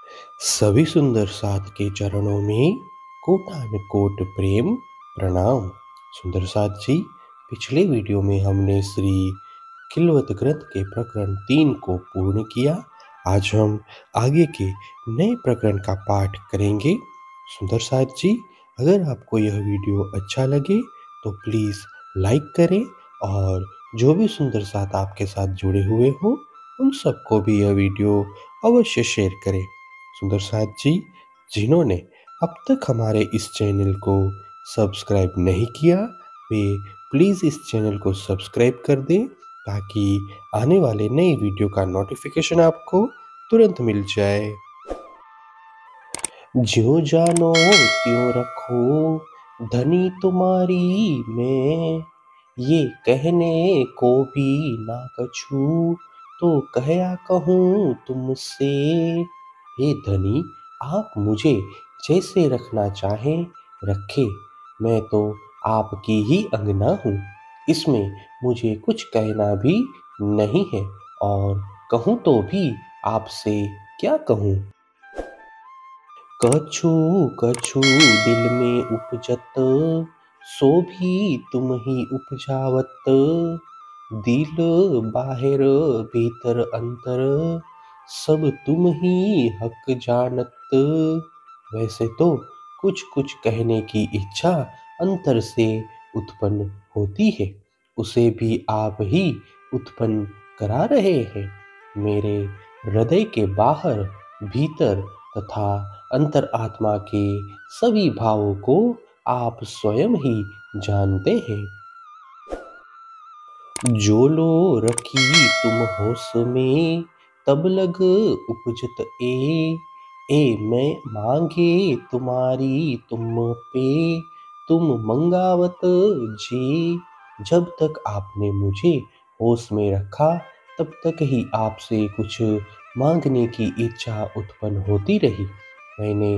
सभी सुंदर साथ के चरणों में कोटान कोट प्रेम प्रणाम। सुंदर साथ जी, पिछले वीडियो में हमने श्री किल्वत ग्रंथ के प्रकरण 3 को पूर्ण किया। आज हम आगे के नए प्रकरण का पाठ करेंगे। सुंदर साथ जी, अगर आपको यह वीडियो अच्छा लगे तो प्लीज़ लाइक करें और जो भी सुंदर साथ आपके साथ जुड़े हुए हों उन सबको भी यह वीडियो अवश्य शेयर करें। सुंदर साथ जी, जिन्होंने अब तक हमारे इस चैनल को सब्सक्राइब नहीं किया, वे प्लीज़ इस चैनल को सब्सक्राइब कर दें ताकि आने वाले नए वीडियो का नोटिफिकेशन आपको तुरंत मिल जाए। ज्यों जानो त्यों रखो धनी तुम्हारी मैं, ये कहने को भी ना कछू तो कहया कहूँ तुमसे। हे धनी, आप मुझे जैसे रखना चाहें रखे, मैं तो आपकी ही अंगना हूँ। इसमें मुझे कुछ कहना भी नहीं है और कहूँ तो भी आपसे क्या कहूँ। कछु कछु दिल में उपजत, सो भी तुम ही उपजावत। दिल बाहिर भीतर अंतर, सब तुम ही हक जानत। वैसे तो कुछ कुछ कहने की इच्छा अंतर से उत्पन्न होती है, उसे भी आप ही उत्पन्न करा रहे हैं। मेरे हृदय के बाहर भीतर तथा अंतर आत्मा के सभी भावों को आप स्वयं ही जानते हैं। जो लो रखी तुम होश में, तब लग उपजत ए मैं मांगे तुम्हारी तुम पे, तुम मंगावत जी। जब तक आपने मुझे होश में रखा तब तक ही आपसे कुछ मांगने की इच्छा उत्पन्न होती रही। मैंने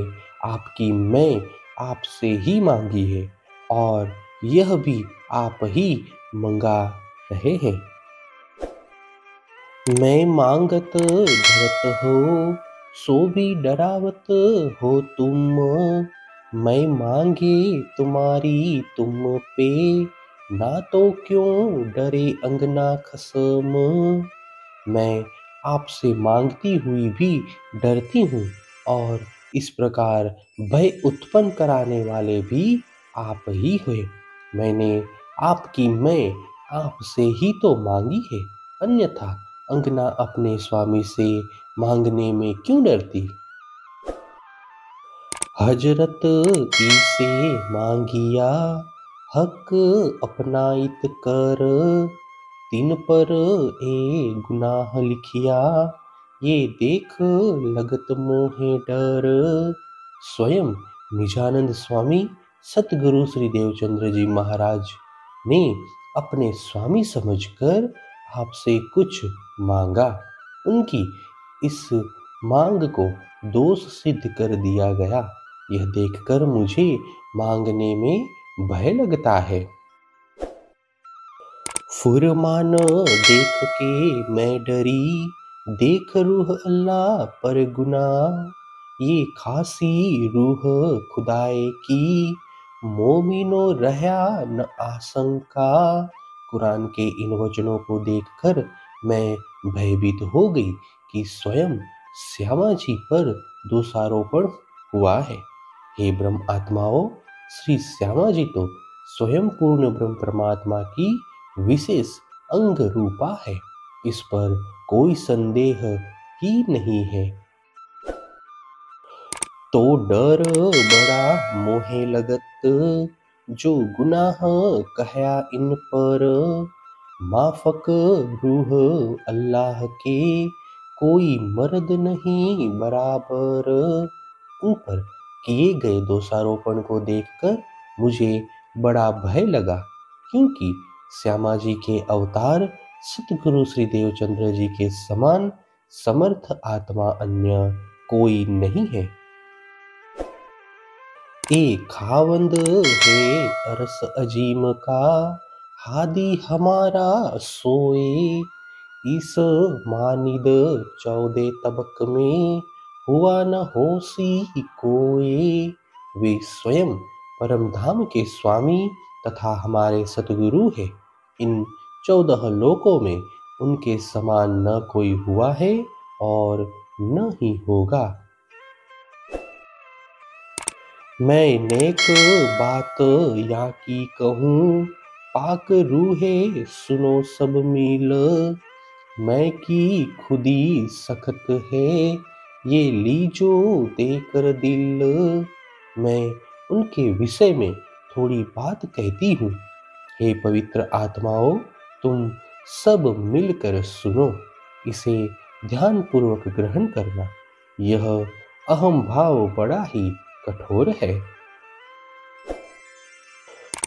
आपकी मैं आपसे ही मांगी है और यह भी आप ही मंगा रहे हैं। मैं मांगत धरत हो, सो भी डरावत हो तुम। मैं मांगे तुम्हारी तुम पे, ना तो क्यों डरे अंगना खसम। मैं आपसे मांगती हुई भी डरती हूँ और इस प्रकार भय उत्पन्न कराने वाले भी आप ही हुए। मैंने आपकी मैं आपसे ही तो मांगी है, अन्यथा अंगना अपने स्वामी से मांगने में क्यों डरती। हजरत की से मांगिया, हक अपनाइत कर। तिन पर ए गुनाह लिखिया, ये देख लगत मोहे डर। स्वयं निजानंद स्वामी सतगुरु श्री देवचंद्र जी महाराज ने अपने स्वामी समझकर आपसे कुछ मांगा। उनकी इस मांग को दोष सिद्ध कर दिया गया। यह देखकर मुझे मांगने में भय लगता है। फुरमान देख के मैं डरी, देख रूह अल्लाह पर गुना। ये खासी रूह खुदाए की, मोमिनो रहा न आशंका। कुरान के इन वचनों को देखकर मैं भयभीत हो गई कि स्वयं श्यामा जी पर दोषारोपण हुआ है। हे ब्रह्म आत्माओं, श्री श्यामा जी तो स्वयं पूर्ण ब्रह्म परमात्मा की विशेष अंग रूपा है, इस पर कोई संदेह ही नहीं है। तो डर बड़ा मोहे लगत, जो गुनाह कहया इन पर। माफक रूह अल्लाह के, कोई मर्द नहीं बराबर। उन पर किए गए दोषारोपण को देखकर मुझे बड़ा भय लगा, क्योंकि श्यामा जी के अवतार सतगुरु श्री देवचंद्र जी के समान समर्थ आत्मा अन्य कोई नहीं है। ए खावंद है अरस अजीम का, हादी हमारा सोए। इस मानिद 14 तबक में, हुआ न होसी कोई। वे स्वयं परम धाम के स्वामी तथा हमारे सतगुरु है। इन 14 लोकों में उनके समान न कोई हुआ है और न ही होगा। मैं नेक बात या की कहूँ, पाक रूहे सुनो सब मील। मैं की खुदी सख्त है, ये लीजो देकर दिल। मैं उनके विषय में थोड़ी बात कहती हूँ। हे पवित्र आत्माओं, तुम सब मिलकर सुनो, इसे ध्यानपूर्वक ग्रहण करना। यह अहम भाव बड़ा ही कठोर है।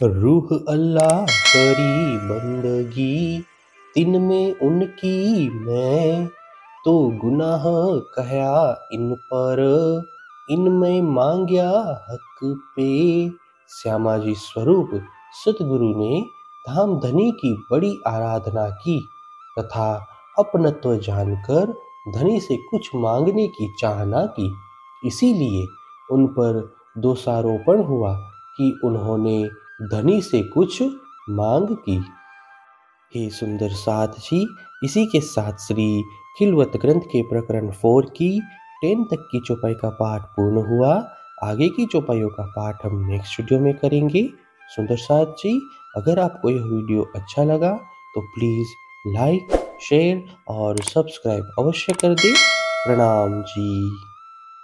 रूह अल्लाह करी बंदगी, दिन में उनकी मैं तो गुनाह कहया इन पर, इनमें मांग्या हक पे। श्यामाजी स्वरूप सतगुरु ने धाम धनी की बड़ी आराधना की तथा अपनत्व जानकर धनी से कुछ मांगने की चाह न की। इसीलिए उन पर दोषारोपण हुआ कि उन्होंने धनी से कुछ मांग की। हे सुंदर साथ जी, इसी के साथ श्री खिलवत ग्रंथ के प्रकरण 4 की 10 तक की चौपाई का पाठ पूर्ण हुआ। आगे की चौपाइयों का पाठ हम नेक्स्ट वीडियो में करेंगे। सुंदर साथ जी, अगर आपको यह वीडियो अच्छा लगा तो प्लीज़ लाइक, शेयर और सब्सक्राइब अवश्य कर दें। प्रणाम जी।